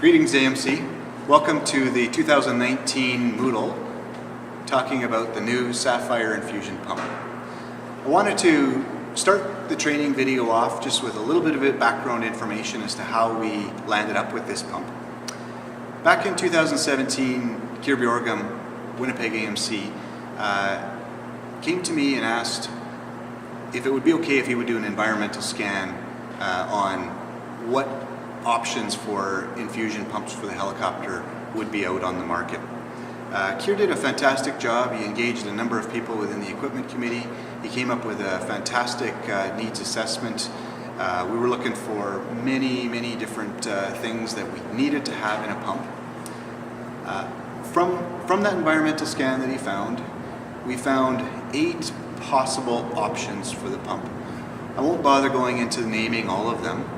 Greetings AMC. Welcome to the 2019 Moodle, talking about the new Sapphire Infusion pump. I wanted to start the training video off just with a little bit of background information as to how we landed up with this pump. Back in 2017, Kirby-Oregam, Winnipeg AMC came to me and asked if it would be okay if he would do an environmental scan on what options for infusion pumps for the helicopter would be out on the market. Kier did a fantastic job. He engaged a number of people within the equipment committee. He came up with a fantastic needs assessment. We were looking for many different things that we needed to have in a pump. From that environmental scan that he found, we found 8 possible options for the pump. I won't bother going into naming all of them.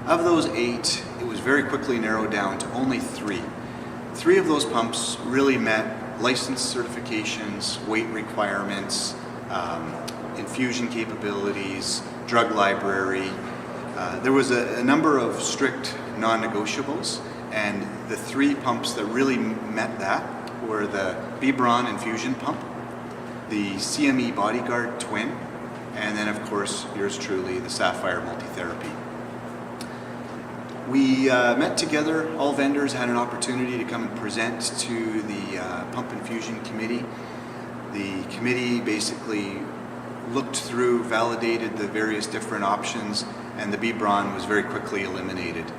Of those 8, it was very quickly narrowed down to only 3. 3 of those pumps really met license certifications, weight requirements, infusion capabilities, drug library. There was a number of strict non-negotiables, and the 3 pumps that really met that were the Bebron infusion pump, the CME Bodyguard Twin, and then of course yours truly, the Sapphire multi-therapy. We met together, all vendors had an opportunity to come and present to the Pump Infusion Committee. The committee basically looked through, validated the various different options, and the Bebron was very quickly eliminated.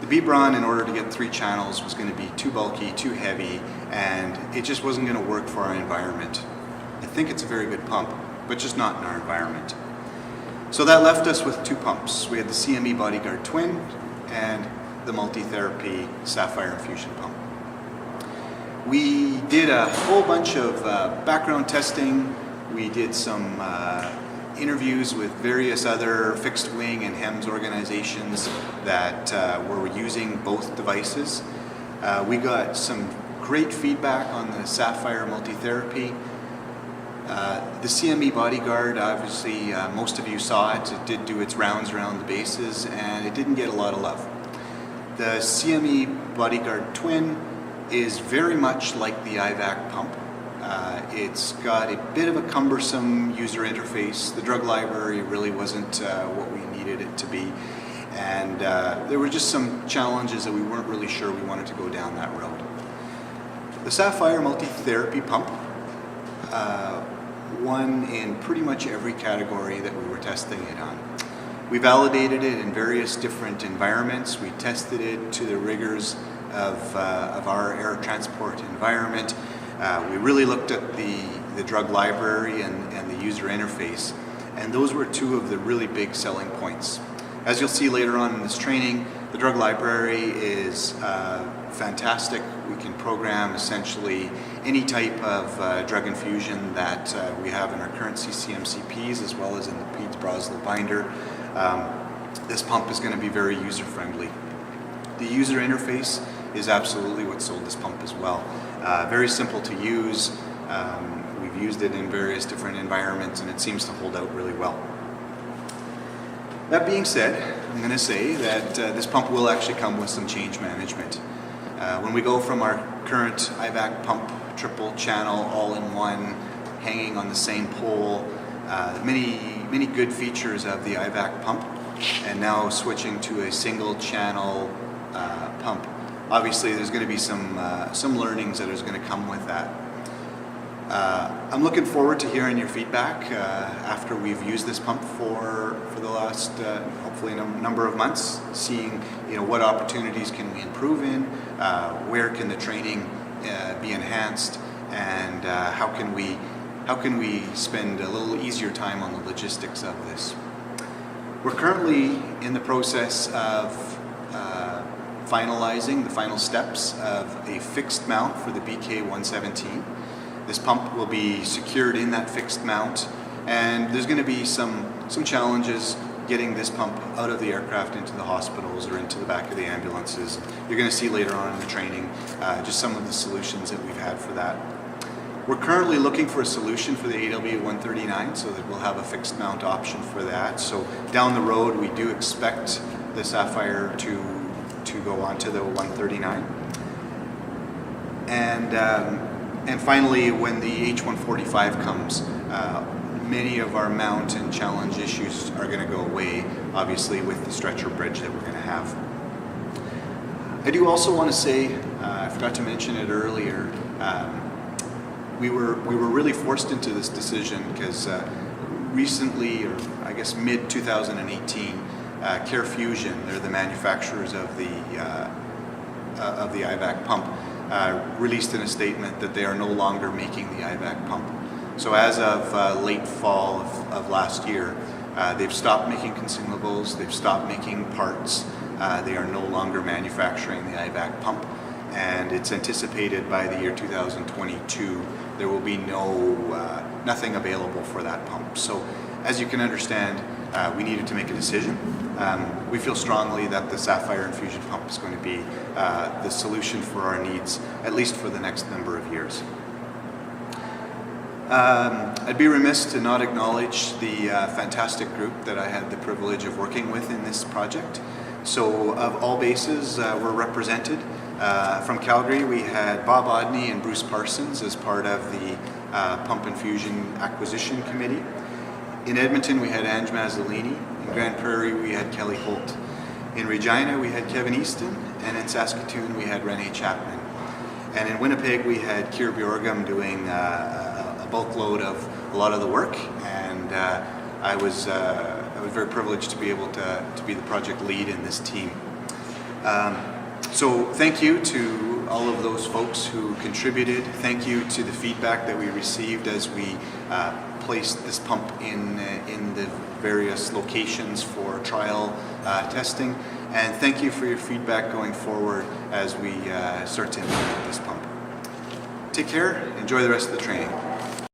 The Bebron, in order to get 3 channels, was going to be too bulky, too heavy, and it just wasn't going to work for our environment. I think it's a very good pump, but just not in our environment. So that left us with 2 pumps. We had the CME Bodyguard Twin and the multi-therapy Sapphire infusion pump. We did a whole bunch of background testing. We did some interviews with various other fixed wing and HEMS organizations that were using both devices. We got some great feedback on the Sapphire multi-therapy. The CME Bodyguard, obviously most of you saw it. It did do its rounds around the bases and it didn't get a lot of love. The CME Bodyguard Twin is very much like the IVAC pump. It's got a bit of a cumbersome user interface. The drug library really wasn't what we needed it to be. And there were just some challenges that we weren't really sure we wanted to go down that road. The Sapphire multi-therapy pump won in pretty much every category that we were testing it on. We validated it in various different environments. We tested it to the rigors of our air transport environment. We really looked at the drug library and the user interface, and those were 2 of the really big selling points. As you'll see later on in this training, the drug library is fantastic. We can program essentially any type of drug infusion that we have in our current CCMCPs as well as in the PEDS Broslo binder. This pump is going to be very user-friendly. The user interface is absolutely what sold this pump as well. Very simple to use. We've used it in various different environments and it seems to hold out really well. That being said, I'm going to say that this pump will actually come with some change management. When we go from our current IVAC pump, triple channel, all-in-one, hanging on the same pole, many good features of the IVAC pump, and now switching to a single channel pump. Obviously there's going to be some learnings that is going to come with that. I'm looking forward to hearing your feedback after we've used this pump for the last hopefully a number of months, seeing what opportunities can we improve in, where can the training be enhanced, and how can we spend a little easier time on the logistics of this. We're currently in the process of finalizing the final steps of a fixed mount for the BK-117. This pump will be secured in that fixed mount, and there's going to be some challenges getting this pump out of the aircraft into the hospitals or into the back of the ambulances. You're going to see later on in the training just some of the solutions that we've had for that. We're currently looking for a solution for the AW139 so that we'll have a fixed mount option for that. So down the road we do expect the Sapphire to to go on to the 139. And finally, when the H145 comes, many of our mount and challenge issues are going to go away, obviously, with the stretcher bridge that we're going to have. I do also want to say, I forgot to mention it earlier, we were really forced into this decision because recently, or I guess mid-2018, Infusion, they're the manufacturers of the IVAC pump, released in a statement that they are no longer making the IVAC pump. So as of late fall of last year, they've stopped making consumables, they've stopped making parts, they are no longer manufacturing the IVAC pump, and it's anticipated by the year 2022 there will be nothing available for that pump. So as you can understand, we needed to make a decision. We feel strongly that the Sapphire Infusion pump is going to be the solution for our needs, at least for the next number of years. I'd be remiss to not acknowledge the fantastic group that I had the privilege of working with in this project. So of all bases were represented. From Calgary, we had Bob Odney and Bruce Parsons as part of the Pump Infusion Acquisition Committee. In Edmonton, we had Ange Mazzolini. In Grand Prairie, we had Kelly Holt. In Regina, we had Kevin Easton. And in Saskatoon, we had Renee Chapman. And in Winnipeg, we had Keir Bjorgum doing a bulk load of a lot of the work. And I was very privileged to be able to be the project lead in this team. So thank you to all of those folks who contributed. Thank you to the feedback that we received as we placed this pump in the various locations for trial testing. And thank you for your feedback going forward as we start to implement this pump. Take care, enjoy the rest of the training.